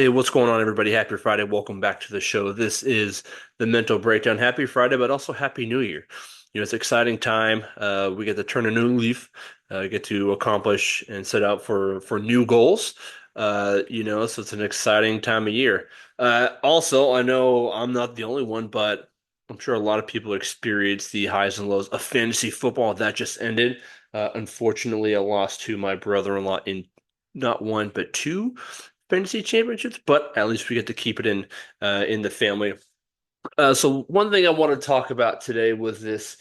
Hey, what's going on, everybody? Happy Friday. Welcome back to the show. This is the Mental Breakdown. Happy Friday, but also Happy New Year. It's an exciting time. We get to turn a new leaf, get to accomplish and set out for new goals. So it's an exciting time of year. Also, I know I'm not the only one, but I'm sure a lot of people experience the highs and lows of fantasy football that just ended. Unfortunately, I lost to my brother-in-law in not one, but two fantasy championships, but at least we get to keep it in the family. So one thing I want to talk about today was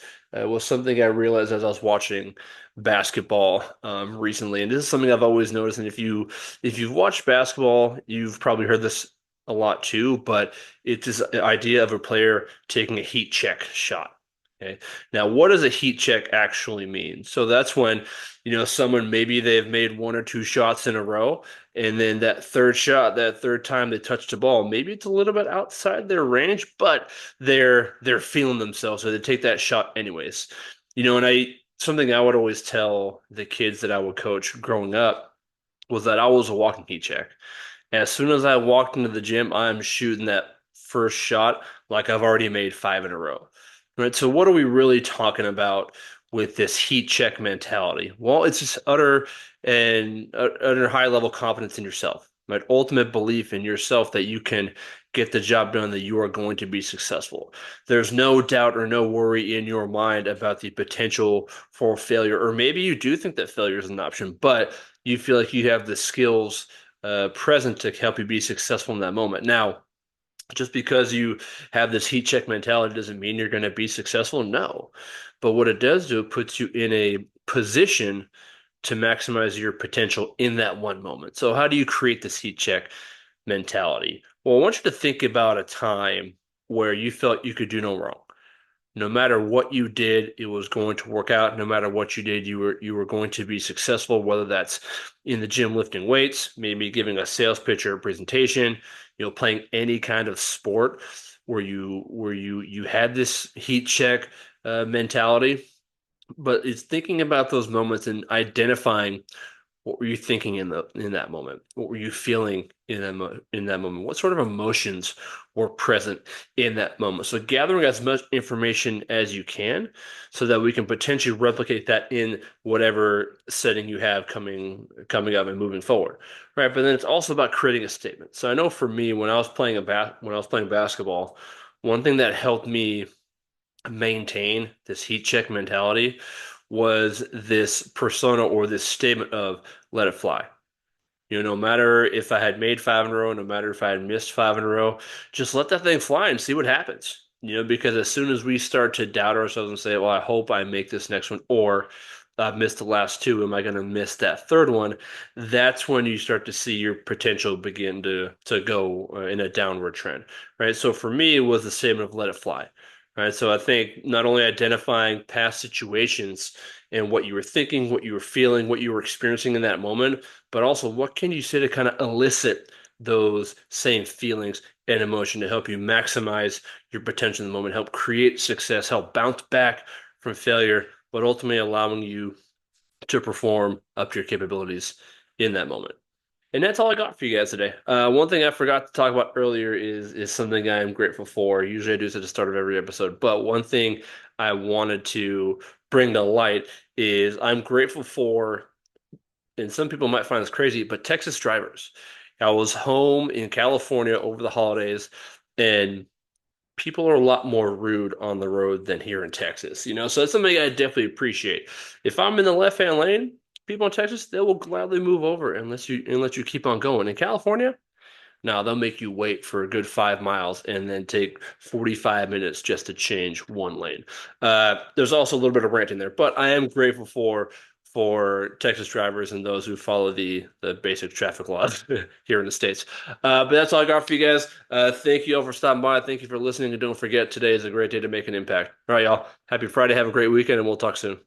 something I realized as I was watching basketball recently, and this is something I've always noticed. And if you've watched basketball, you've probably heard this a lot too. But it's this idea of a player taking a heat check shot. Okay. Now, what does a heat check actually mean? So that's when, someone maybe they've made one or two shots in a row, and then that third shot, that third time they touch the ball, maybe it's a little bit outside their range, but they're feeling themselves, so they take that shot anyways. And I something I would always tell the kids that I would coach growing up was that I was a walking heat check. As soon as I walked into the gym, I'm shooting that first shot like I've already made five in a row. Right? So what are we really talking about with this heat check mentality? Well, it's just utter high level confidence in yourself. Right? Ultimate belief in yourself that you can get the job done, that you are going to be successful. There's no doubt or no worry in your mind about the potential for failure, or maybe you do think that failure is an option, but you feel like you have the skills present to help you be successful in that moment. Now, just because you have this heat check mentality doesn't mean you're going to be successful. No. But what it does do, it puts you in a position to maximize your potential in that one moment. So, how do you create this heat check mentality? Well, I want you to think about a time where you felt you could do no wrong. No matter what you did, it was going to work out. No matter what you did, you were going to be successful, whether that's in the gym lifting weights, maybe giving a sales pitch or a presentation, playing any kind of sport where you had this heat check mentality. But it's thinking about those moments and identifying what were you thinking in that moment? What were you feeling in that moment? What sort of emotions were present in that moment? So gathering as much information as you can so that we can potentially replicate that in whatever setting you have coming up and moving forward. Right? But then it's also about creating a statement. So I know for me when I was playing basketball, one thing that helped me maintain this heat check mentality was this persona or this statement of let it fly. No matter if I had made five in a row, no matter if I had missed five in a row, just let that thing fly and see what happens. Because as soon as we start to doubt ourselves and say, well, I hope I make this next one, or I've missed the last two, am I going to miss that third one? That's when you start to see your potential begin to go in a downward trend, right? So for me, it was the statement of let it fly. Right. So I think not only identifying past situations and what you were thinking, what you were feeling, what you were experiencing in that moment, but also what can you say to kind of elicit those same feelings and emotion to help you maximize your potential in the moment, help create success, help bounce back from failure, but ultimately allowing you to perform up to your capabilities in that moment. And that's all I got for you guys today. One thing I forgot to talk about earlier is something I'm grateful for. Usually I do this at the start of every episode, but one thing I wanted to bring to light is I'm grateful for, and some people might find this crazy, but Texas drivers. I was home in California over the holidays, and people are a lot more rude on the road than here in Texas, so that's something I definitely appreciate. If I'm in the left-hand lane, people in Texas, they will gladly move over and let you keep on going. In California, now they'll make you wait for a good 5 miles and then take 45 minutes just to change one lane. There's also a little bit of ranting there, but I am grateful for Texas drivers and those who follow the basic traffic laws here in the States. But that's all I got for you guys. Thank you all for stopping by. Thank you for listening. And don't forget, today is a great day to make an impact. All right, y'all. Happy Friday. Have a great weekend, and we'll talk soon.